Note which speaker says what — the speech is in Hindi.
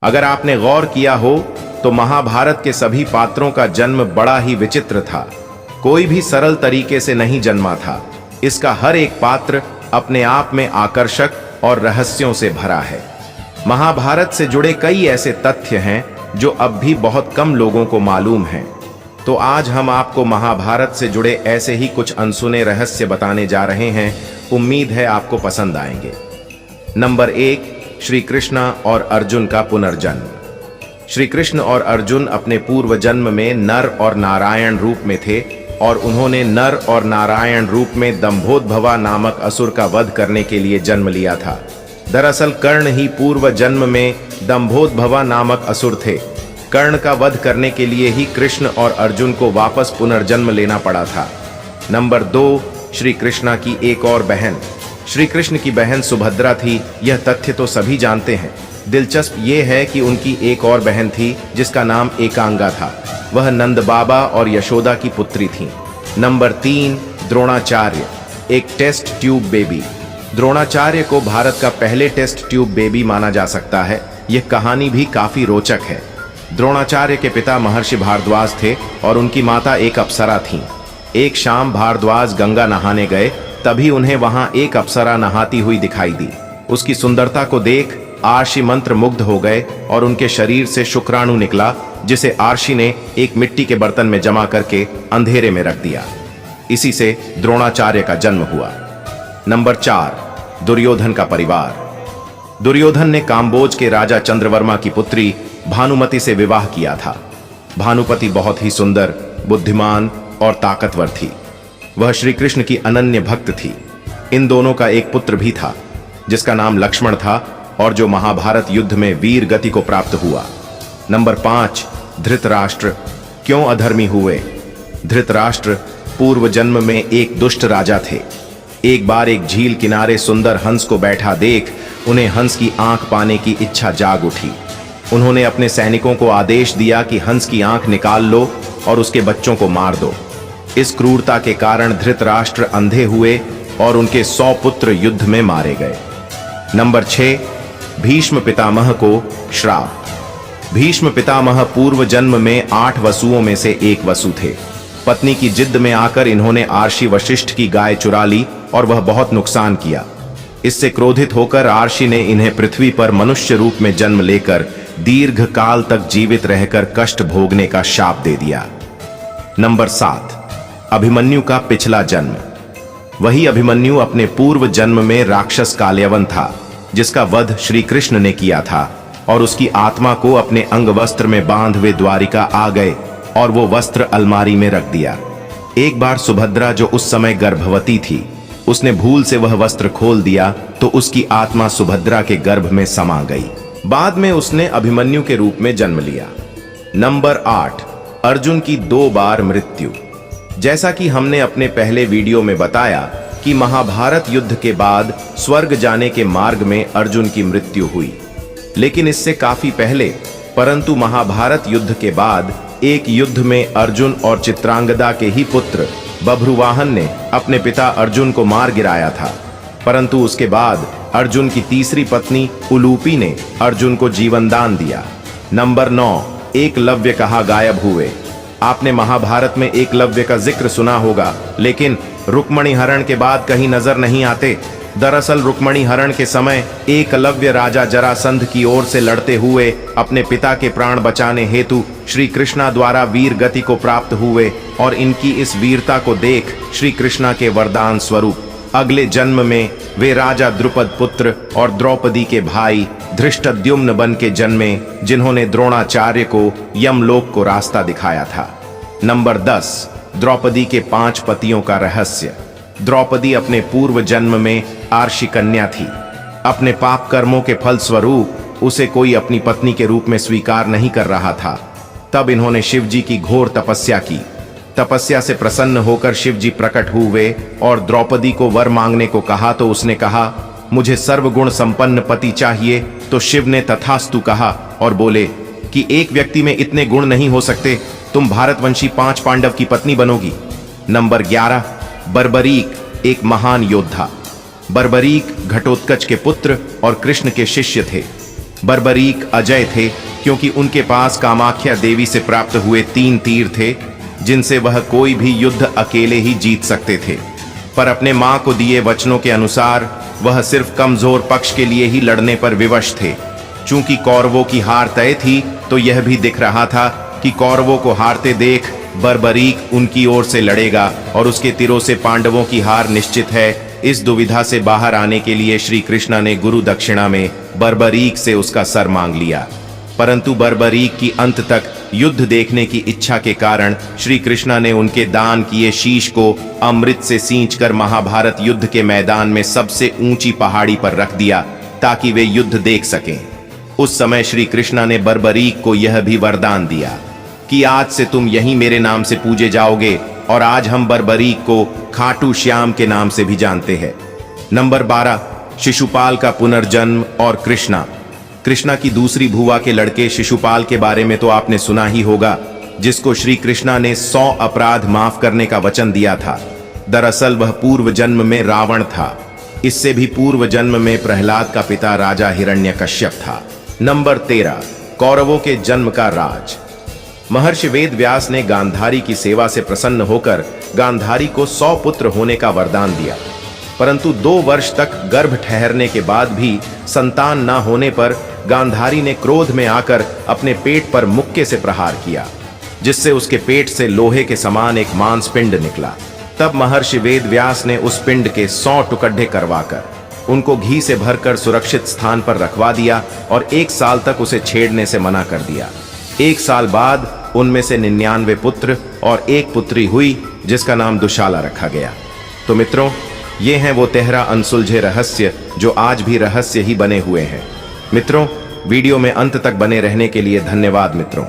Speaker 1: अगर आपने गौर किया हो तो महाभारत के सभी पात्रों का जन्म बड़ा ही विचित्र था। कोई भी सरल तरीके से नहीं जन्मा था। इसका हर एक पात्र अपने आप में आकर्षक और रहस्यों से भरा है। महाभारत से जुड़े कई ऐसे तथ्य हैं जो अब भी बहुत कम लोगों को मालूम हैं। तो आज हम आपको महाभारत से जुड़े ऐसे ही कुछ अनसुने रहस्य बताने जा रहे हैं। उम्मीद है आपको पसंद आएंगे। नंबर 1, श्री कृष्ण और अर्जुन का पुनर्जन्म। श्री कृष्ण और अर्जुन अपने पूर्व जन्म में नर और नारायण रूप में थे और उन्होंने नर और नारायण रूप में दंभोदभवा नामक असुर का वध करने के लिए जन्म लिया था। दरअसल कर्ण ही पूर्व जन्म में दंभोदभवा नामक असुर थे। कर्ण का वध करने के लिए ही कृष्ण और अर्जुन को वापस पुनर्जन्म लेना पड़ा था। नंबर 2, श्री कृष्ण की एक और बहन। श्री कृष्ण की बहन सुभद्रा थी। यह तथ्य तो सभी जानते हैं। दिलचस्प ये है कि उनकी एक और बहन थी जिसका नाम एकांगा था। वह नंद बाबा और यशोदा की पुत्री थी। नंबर 3, द्रोणाचार्य, एक टेस्ट ट्यूब बेबी। द्रोणाचार्य को भारत का पहले टेस्ट ट्यूब बेबी माना जा सकता है। यह कहानी भी काफी रोचक है। द्रोणाचार्य के पिता महर्षि भारद्वाज थे और उनकी माता एक अप्सरा थीं। एक शाम भारद्वाज गंगा नहाने गए, तभी उन्हें वहां एक अप्सरा नहाती हुई दिखाई दी। उसकी सुंदरता को देख आर्षि मंत्र मुग्ध हो गए और उनके शरीर से शुक्राणु निकला, जिसे आर्षि ने एक मिट्टी के बर्तन में जमा करके अंधेरे में रख दिया। इसी से द्रोणाचार्य का जन्म हुआ। नंबर 4, दुर्योधन का परिवार। दुर्योधन ने काम्बोज के राजा चंद्रवर्मा की पुत्री भानुमति से विवाह किया था। भानुपति बहुत ही सुंदर, बुद्धिमान और ताकतवर थी। वह श्री कृष्ण की अनन्य भक्त थी। इन दोनों का एक पुत्र भी था जिसका नाम लक्ष्मण था और जो महाभारत युद्ध में वीर गति को प्राप्त हुआ। नंबर 5, धृतराष्ट्र क्यों अधर्मी हुए। धृतराष्ट्र पूर्व जन्म में एक दुष्ट राजा थे। एक बार एक झील किनारे सुंदर हंस को बैठा देख उन्हें हंस की आंख पाने की इच्छा जाग उठी। उन्होंने अपने सैनिकों को आदेश दिया कि हंस की आंख निकाल लो और उसके बच्चों को मार दो। इस क्रूरता के कारण धृतराष्ट्र अंधे हुए और उनके 100 पुत्र युद्ध में मारे गए। नंबर 6, भीष्म पितामह को श्राप। भीष्म पितामह पूर्व जन्म में 8 वसुओं में से एक वसु थे। पत्नी की जिद में आकर इन्होंने आर्षि वशिष्ठ की गाय चुरा ली और वह बहुत नुकसान किया। इससे क्रोधित होकर आर्षि ने इन्हें पृथ्वी पर मनुष्य रूप में जन्म लेकर दीर्घ काल तक जीवित रहकर कष्ट भोगने का शाप दे दिया। नंबर 7, अभिमन्यु का पिछला जन्म। वही अभिमन्यु अपने पूर्व जन्म में राक्षस कालयवन था जिसका वध श्री कृष्ण ने किया था और उसकी आत्मा को अपने अंग वस्त्र में बांध वे द्वारिका आ गए और वो वस्त्र अलमारी में रख दिया। एक बार सुभद्रा जो उस समय गर्भवती थी, उसने भूल से वह वस्त्र खोल दिया तो उसकी आत्मा सुभद्रा के गर्भ में समा गई। बाद में उसने अभिमन्यु के रूप में जन्म लिया। नंबर 8, अर्जुन की 2 बार मृत्यु। जैसा कि हमने अपने पहले वीडियो में बताया कि महाभारत युद्ध के बाद स्वर्ग जाने के मार्ग में अर्जुन की मृत्यु हुई, लेकिन इससे काफी पहले परंतु महाभारत युद्ध के बाद एक युद्ध में अर्जुन और चित्रांगदा के ही पुत्र बभ्रुवाहन ने अपने पिता अर्जुन को मार गिराया था। परंतु उसके बाद अर्जुन की तीसरी पत्नी उलूपी ने अर्जुन को जीवन दान दिया। नंबर 9, एकलव्य कहाँ गायब हुए। आपने महाभारत में एकलव्य का जिक्र सुना होगा, लेकिन रुक्मणी हरण के बाद कहीं नजर नहीं आते। दरअसल रुक्मणी हरण के समय एकलव्य राजा जरासंध की ओर से लड़ते हुए अपने पिता के प्राण बचाने हेतु श्री कृष्णा द्वारा वीर गति को प्राप्त हुए और इनकी इस वीरता को देख श्री कृष्णा के वरदान स्वरूप अगले जन्म में वे राजा द्रुपद पुत्र और द्रौपदी के भाई धृष्टद्युम्न बन के जन्मे, जिन्होंने द्रोणाचार्य को यमलोक को रास्ता दिखाया था। नंबर 10, द्रौपदी के 5 पतियों का रहस्य। द्रौपदी अपने पूर्व जन्म में आर्षि कन्या थी। अपने पाप कर्मों के फल स्वरूप उसे कोई अपनी पत्नी के रूप में स्वीकार नहीं कर रहा था। तब इन्होंने शिव जी की घोर तपस्या की। तपस्या से प्रसन्न होकर शिव जी प्रकट हुए और द्रौपदी को वर मांगने को कहा तो उसने कहा, मुझे सर्वगुण संपन्न पति चाहिए। तो शिव ने तथास्तु कहा और बोले कि एक व्यक्ति में इतने गुण नहीं हो सकते, तुम भारतवंशी 5 पांडव की पत्नी बनोगी। नंबर 11, बर्बरीक, एक महान योद्धा। बर्बरीक घटोत्कच के पुत्र और कृष्ण के शिष्य थे। बर्बरीक अजय थे, क्योंकि उनके पास कामाख्या देवी से प्राप्त हुए 3 तीर थे, जिनसे वह कोई भी युद्ध अकेले ही जीत सकते थे। पर अपने मां को दिए वचनों के अनुसार वह सिर्फ कमजोर पक्ष के लिए ही लड़ने पर विवश थे। चूंकि कौरवों की हार तय थी, तो यह भी दिख रहा था कि कौरवों को हारते देख बर्बरीक उनकी ओर से लड़ेगा और उसके तीरों से पांडवों की हार निश्चित है। इस दुविधा से बाहर आने के लिए श्री कृष्ण ने गुरु दक्षिणा में बर्बरीक से उसका सर मांग लिया। परंतु बर्बरीक की अंत तक युद्ध देखने की इच्छा के कारण श्री कृष्ण ने उनके दान किए शीश को अमृत से सींचकर महाभारत युद्ध के मैदान में सबसे ऊंची पहाड़ी पर रख दिया, ताकि वे युद्ध देख सकें। उस समय श्री कृष्ण ने बर्बरीक को यह भी वरदान दिया कि आज से तुम यहीं मेरे नाम से पूजे जाओगे, और आज हम बर्बरीक को खाटू श्याम के नाम से भी जानते हैं। नंबर 12, शिशुपाल का पुनर्जन्म और कृष्णा की दूसरी भुआ के लड़के शिशुपाल के बारे में तो आपने सुना ही होगा, जिसको श्री कृष्णा ने 100 अपराध माफ करने का वचन दिया था। दरअसल वह पूर्व जन्म में रावण था। इससे भी पूर्व जन्म में प्रहलाद का पिता राजा हिरण्यकश्यप था। नंबर 13, कौरवों के जन्म का राज। महर्षि वेद व्यास ने गांधारी की सेवा से प्रसन्न होकर गांधारी को 100 पुत्र होने का वरदान दिया। परंतु 2 वर्ष तक गर्भ ठहरने के बाद भी संतान न होने पर गांधारी ने क्रोध में आकर अपने पेट पर मुक्के से प्रहार किया, जिससे उसके पेट से लोहे के समान एक मांसपिंड निकला। तब महर्षि वेद व्यास ने उस पिंड के 100 टुकड़े करवाकर उनको घी से भरकर सुरक्षित स्थान पर रखवा दिया और 1 साल तक उसे छेड़ने से मना कर दिया। 1 साल बाद उनमें से 99 पुत्र और 1 पुत्री हुई, जिसका नाम दुशाला रखा गया। तो मित्रों, ये हैं वो 13 अनसुलझे रहस्य जो आज भी रहस्य ही बने हुए हैं। मित्रों, वीडियो में अंत तक बने रहने के लिए धन्यवाद मित्रों।